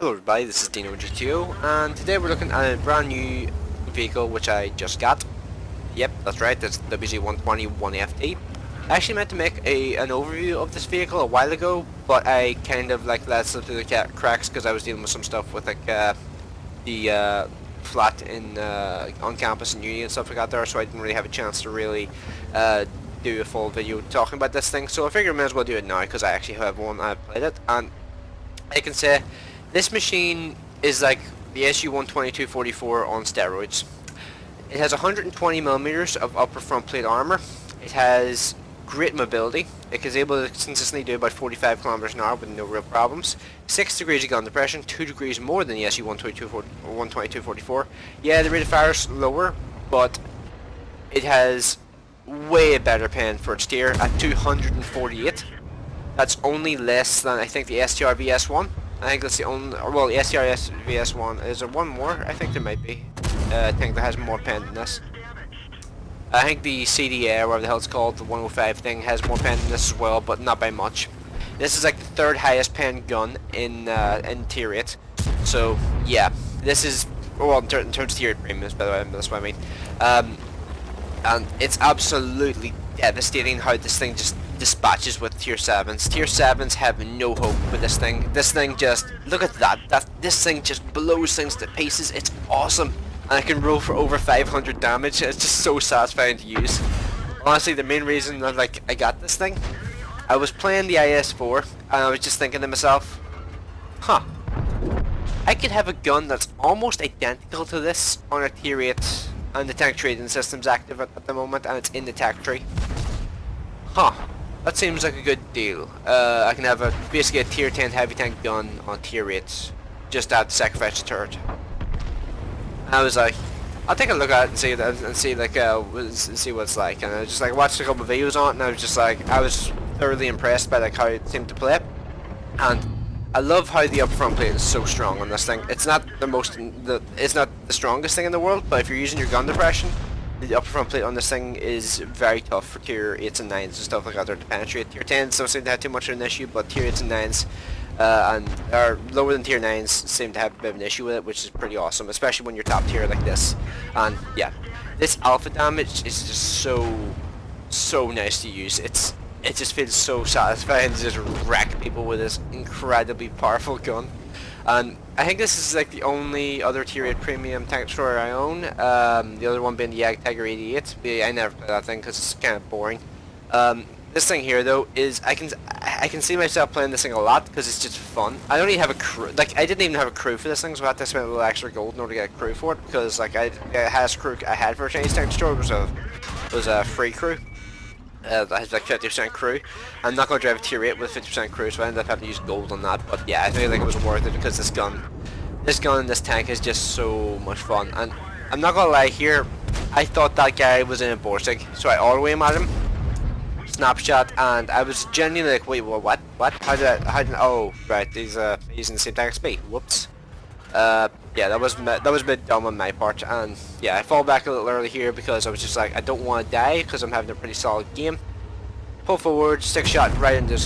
Hello everybody, this is DeanoGTO, and today we're looking at a brand new vehicle which I just got. Yep, that's right, it's WZ-120-1G. I actually meant to make an overview of this vehicle a while ago, but I kind of let slip through the cracks because I was dealing with some stuff with the flat in on campus in uni and stuff like that there, so I didn't really have a chance to really do a full video talking about this thing. So I figured I may as well do it now because I actually have one. I've played it, and I can say this machine is like the SU-120-244 on steroids. It has 120 millimeters of upper front plate armor. It has great mobility. It is able to consistently do about 45 kilometers an hour with no real problems. 6 degrees of gun depression, 2 degrees more than the SU-120-244. Yeah, the rate of fire is lower, but it has way better pen for its tier at 248. That's only less than I think the STR VS1. I think that's the only, well, the STR VS1, is there one more? I think there might be. I think that has more pen than this. I think the CDA, or whatever the hell it's called, the 105 thing, has more pen than this as well, but not by much. This is like the third highest pen gun in tier 8. So, yeah, this is, well, in terms of tier 8 premiums, by the way, that's what I mean. And it's absolutely devastating how this thing just dispatches with tier 7s. Tier 7s have no hope with this thing. This thing just, look at that. This thing just blows things to pieces. It's awesome. And I can roll for over 500 damage. It's just so satisfying to use. Honestly, the main reason that I got this thing, I was playing the IS-4 and I was just thinking to myself, huh, I could have a gun that's almost identical to this on a tier 8 and the tank trading system's active at the moment and it's in the tech tree. Huh. That seems like a good deal. I can have basically a tier 10 heavy tank gun on tier 8. Just to have to sacrifice the turret. And I was like, I'll take a look at it and see what it's like. And I just watched a couple of videos on it and I was just I was thoroughly impressed by how it seemed to play. And I love how the up front plate is so strong on this thing. It's not it's not the strongest thing in the world, but if you're using your gun depression, the upper front plate on this thing is very tough for tier 8s and 9s and stuff like that to penetrate. Tier 10s don't seem to have too much of an issue, but tier 8s and 9s are lower than tier 9s seem to have a bit of an issue with it, which is pretty awesome, especially when you're top tier like this. And yeah, this alpha damage is just so nice to use. It just feels so satisfying to just wreck people with this incredibly powerful gun. And I think this is the only other tier 8 premium tank destroyer I own. The other one being the Tiger 88. But I never play that thing because it's kind of boring. This thing here though is I can see myself playing this thing a lot because it's just fun. I don't even have a crew. I didn't even have a crew for this thing, so I had to spend a little extra gold in order to get a crew for it because the highest crew I had for a Chinese tank destroyer was a free crew. That has 50% crew. I'm not going to drive a tier 8 with 50% crew, so I ended up having to use gold on that. But yeah, I feel like it was worth it because this gun and this tank is just so much fun. And I'm not going to lie here, I thought that guy was in a Borsig, so I auto-aim at him, snapshot, and I was genuinely like, wait, what? How did oh, right, he's using the same tank as me. Whoops. Yeah, that was a bit dumb on my part, and yeah, I fall back a little early here because I was just I don't want to die because I'm having a pretty solid game. Pull forward, stick shot right into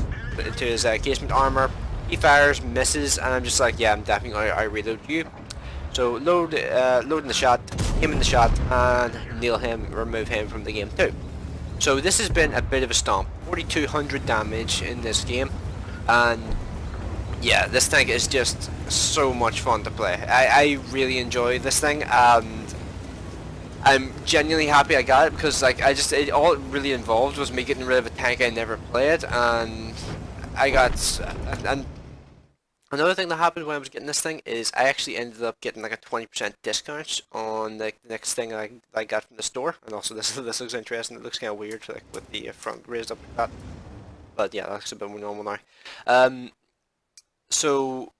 his casement armor. He fires, misses, and I'm just yeah, I'm definitely going to reload you. So loading the shot, aiming the shot, and nail him, remove him from the game too. So this has been a bit of a stomp. 4,200 damage in this game, and yeah, this thing is just so much fun to play. I really enjoy this thing, and I'm genuinely happy I got it because all it really involved was me getting rid of a tank I never played, and and another thing that happened when I was getting this thing is I actually ended up getting a 20% discount on the next thing I got from the store. And also this looks interesting. It looks kind of weird with the front raised up like that, but yeah, that's a bit more normal now. So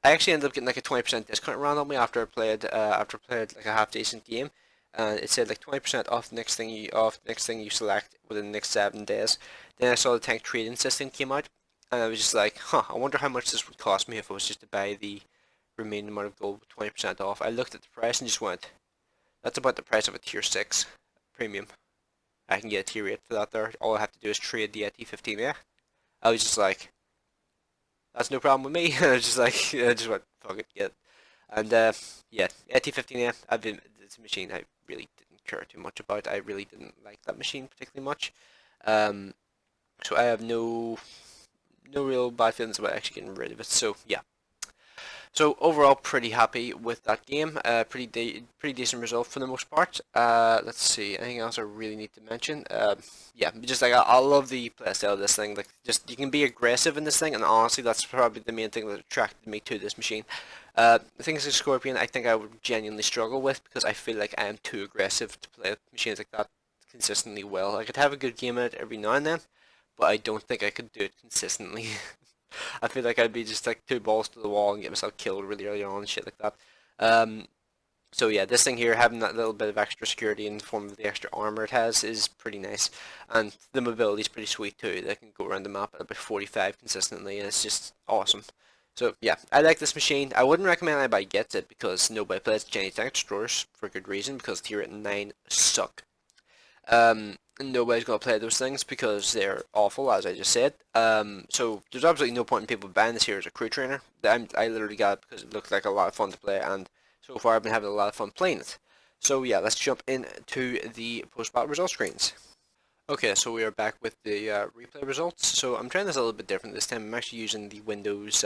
I actually ended up getting a 20% discount randomly after I played a half decent game. It said 20% off the next thing you select within the next 7 days. Then I saw the tank trading system came out, and I was just huh, I wonder how much this would cost me if I was just to buy the remaining amount of gold with 20% off. I looked at the price and just went, that's about the price of a tier 6 premium. I can get a tier 8 for that there. All I have to do is trade the T15. Yeah. I was just that's no problem with me. I was just I just went, fuck it, get it. And yeah, AT15M, it's a machine I really didn't care too much about. I really didn't like that machine particularly much. Um, so I have no real bad feelings about actually getting rid of it. So yeah. So overall, pretty happy with that game. Pretty decent result for the most part. Let's see, anything else I really need to mention? Yeah, just like I love the playstyle of this thing. Like, just you can be aggressive in this thing, and honestly, that's probably the main thing that attracted me to this machine. Things like Scorpion, I think I would genuinely struggle with because I feel like I am too aggressive to play machines like that consistently well. I could have a good game at it every now and then, but I don't think I could do it consistently. I feel like I'd be just like two balls to the wall and get myself killed really early on and shit like that. Um, so yeah, this thing here, having that little bit of extra security in the form of the extra armor it has is pretty nice. And the mobility is pretty sweet too. They can go around the map at about 45 consistently, and it's just awesome. So yeah, I like this machine. I wouldn't recommend anybody gets it because nobody plays Chinese tank destroyers for good reason, because tier 9 suck. Nobody's going to play those things because they're awful, as I just said. So there's absolutely no point in people buying this here as a crew trainer. I literally got it because it looked like a lot of fun to play, and so far I've been having a lot of fun playing it. So yeah, let's jump into the post-battle result screens. Okay, so we are back with the replay results. So I'm trying this a little bit different this time. I'm actually using the Windows,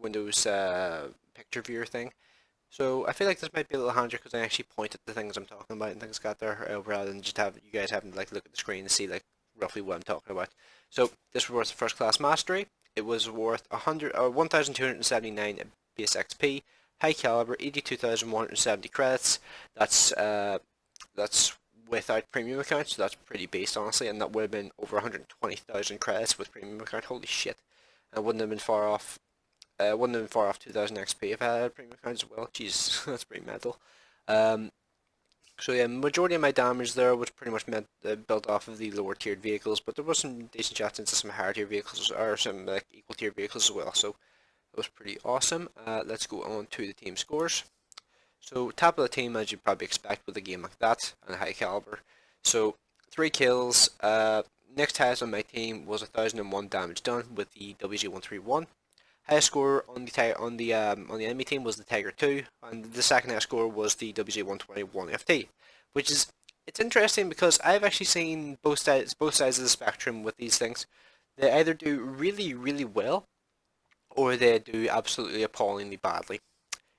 Windows picture viewer thing. So I feel like this might be a little handier because I actually point at the things I'm talking about and things got there, rather than just have you guys having to like look at the screen and see like roughly what I'm talking about. So this was worth first class mastery. It was worth 1,279 base XP, high caliber, 82,170 credits. That's without premium account, so that's pretty base honestly, and that would have been over 120,000 credits with premium account. Holy shit! I wouldn't have been far off. Wouldn't have been far off 2000 XP if I had a premium account as well. Jeez, that's pretty mental. So yeah, majority of my damage there was pretty much built off of the lower tiered vehicles, but there was some decent shots into some higher tier vehicles, or some like equal tier vehicles as well. So it was pretty awesome. Let's go on to the team scores. So top of the team, as you'd probably expect with a game like that and a high caliber. So 3 kills. Next highest on my team was 1,001 damage done with the WZ-131. Highest score on the enemy team was the Tiger 2, and the second highest score was the WZ-120-1FT, which is, it's interesting because I've actually seen both sides of the spectrum with these things. They either do really, really well, or they do absolutely appallingly badly.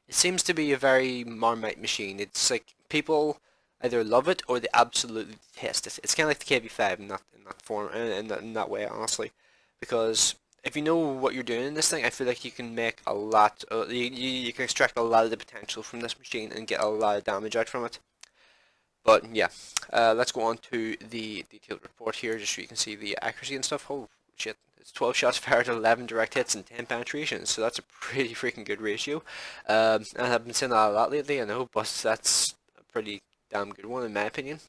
It seems to be a very Marmite machine. It's like people either love it or they absolutely detest it. It's kind of like the KB5 in that form, in that way, honestly, because if you know what you're doing in this thing, I feel like you can make a lot. You can extract a lot of the potential from this machine and get a lot of damage out from it. But yeah, let's go on to the detailed report here, just so you can see the accuracy and stuff. Oh shit, it's 12 shots fired, 11 direct hits, and 10 penetrations. So that's a pretty freaking good ratio. And I've been saying that a lot lately, I know, but that's a pretty damn good one in my opinion.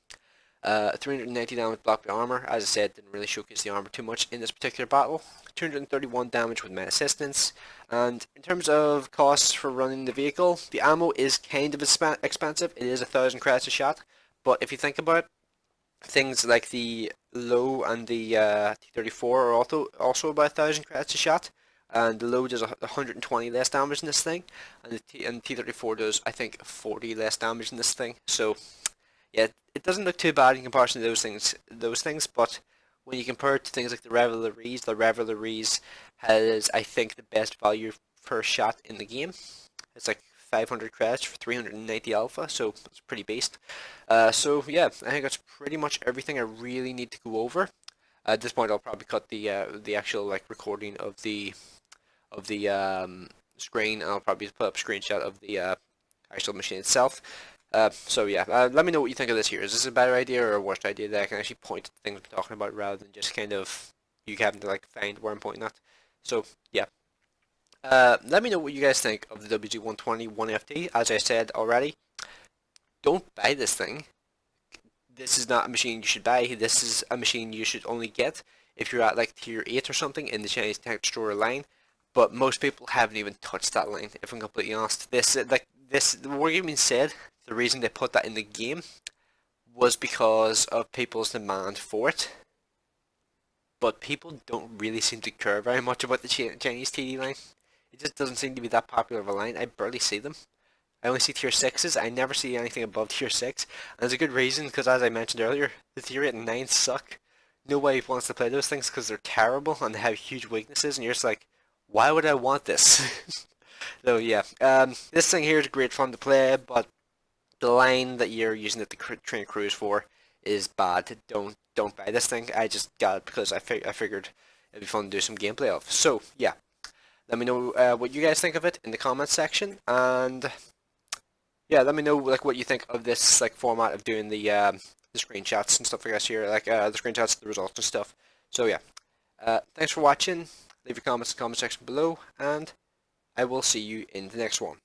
390 damage blocked by armor. As I said, didn't really showcase the armor too much in this particular battle. 231 damage with med assistance. And in terms of costs for running the vehicle, the ammo is kind of expensive. It is 1,000 credits a shot. But if you think about it, things like the low and the T-34 are also about 1,000 credits a shot. And the low does 120 less damage in this thing. And the T-34 does, I think, 40 less damage in this thing. So yeah, it doesn't look too bad in comparison to those things, but when you compare it to things like the Revelries has, I think, the best value per shot in the game. It's like 500 credits for 390 alpha, so it's pretty based. So yeah, I think that's pretty much everything I really need to go over. At this point, I'll probably cut the actual like recording of the screen, and I'll probably put up a screenshot of the actual machine itself. So yeah, let me know what you think of this here. Is this a better idea or a worse idea that I can actually point to the things I'm talking about rather than just kind of you having to like find where I'm pointing at? So yeah, let me know what you guys think of the WZ-120-1FT. As I said already, don't buy this thing. This is not a machine you should buy. This is a machine you should only get if you're at like tier 8 or something in the Chinese tank destroyer line. But most people haven't even touched that line, if I'm completely honest. The argument said the reason they put that in the game was because of people's demand for it. But people don't really seem to care very much about the Chinese TD line. It just doesn't seem to be that popular of a line. I barely see them. I only see tier 6s. I never see anything above tier 6. And there's a good reason, because as I mentioned earlier, the tier 8 and 9 suck. Nobody wants to play those things because they're terrible and they have huge weaknesses, and you're just like, why would I want this? So yeah, this thing here is great fun to play, but the line that you're using it to train crews for is bad. Don't buy this thing. I just got it because I figured it'd be fun to do some gameplay of. So yeah, let me know what you guys think of it in the comments section, and yeah, let me know like what you think of this like format of doing the screenshots and stuff like this here, like the screenshots, the results and stuff. So yeah, thanks for watching. Leave your comments in the comment section below, and I will see you in the next one.